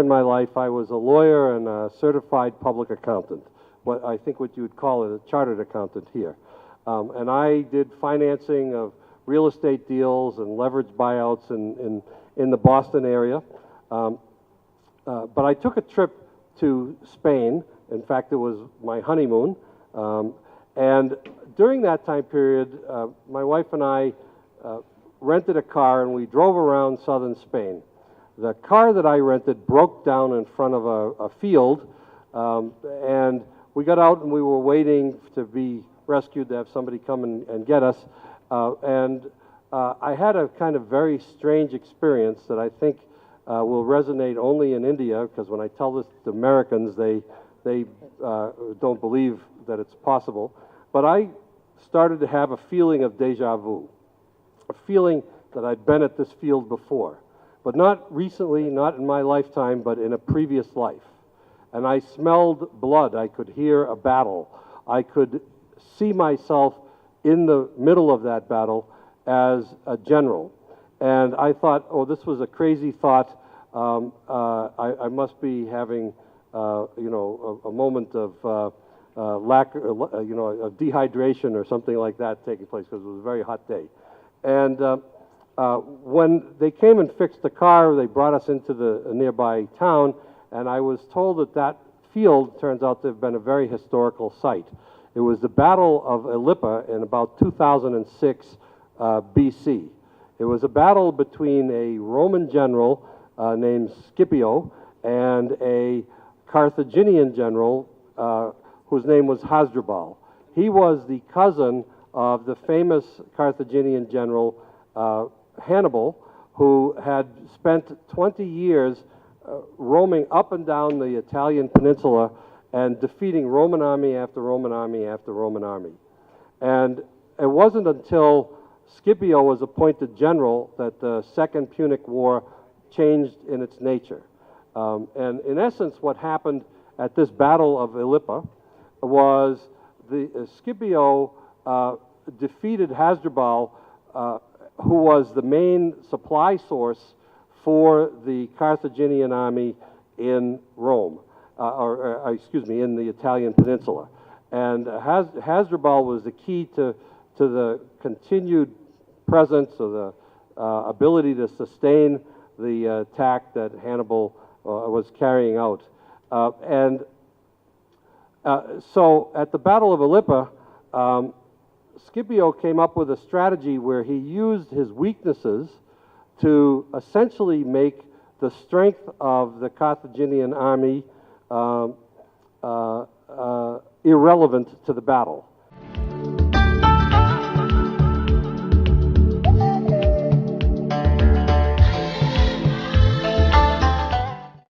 in my life, I was a lawyer and a certified public accountant, what I think what you would call a chartered accountant here. And I did financing of real estate deals and leveraged buyouts in the Boston area. But I took a trip to Spain. In fact, it was my honeymoon. And during that time period, my wife and I rented a car and we drove around southern Spain. The car that I rented broke down in front of a field, and we got out and we were waiting to be rescued, to have somebody come and get us. I had a kind of very strange experience that I think will resonate only in India, because when I tell this to Americans, they don't believe that it's possible. But I started to have a feeling of deja vu, a feeling that I'd been at this field before, but not recently, not in my lifetime, but in a previous life. And I smelled blood. I could hear a battle. I could see myself in the middle of that battle as a general. And I thought, oh, this was a crazy thought. I must be having, a moment of lack, of dehydration or something like that taking place, because it was a very hot day. And when they came and fixed the car, they brought us into the nearby town, and I was told that that field turns out to have been a very historical site. It was the Battle of Ilipa in about 2006 BC. It was a battle between a Roman general named Scipio and a Carthaginian general whose name was Hasdrubal. He was the cousin of the famous Carthaginian general Hannibal, who had spent 20 years roaming up and down the Italian peninsula and defeating Roman army after Roman army after Roman army. And it wasn't until Scipio was appointed general that the Second Punic War changed in its nature. And in essence, what happened at this Battle of Ilipa was the Scipio defeated Hasdrubal, who was the main supply source for the Carthaginian army in Rome, in the Italian peninsula. And Hasdrubal was the key to the continued presence, or the ability to sustain the attack that Hannibal was carrying out. So at the Battle of Ilipa, Scipio came up with a strategy where he used his weaknesses to essentially make the strength of the Carthaginian army irrelevant to the battle.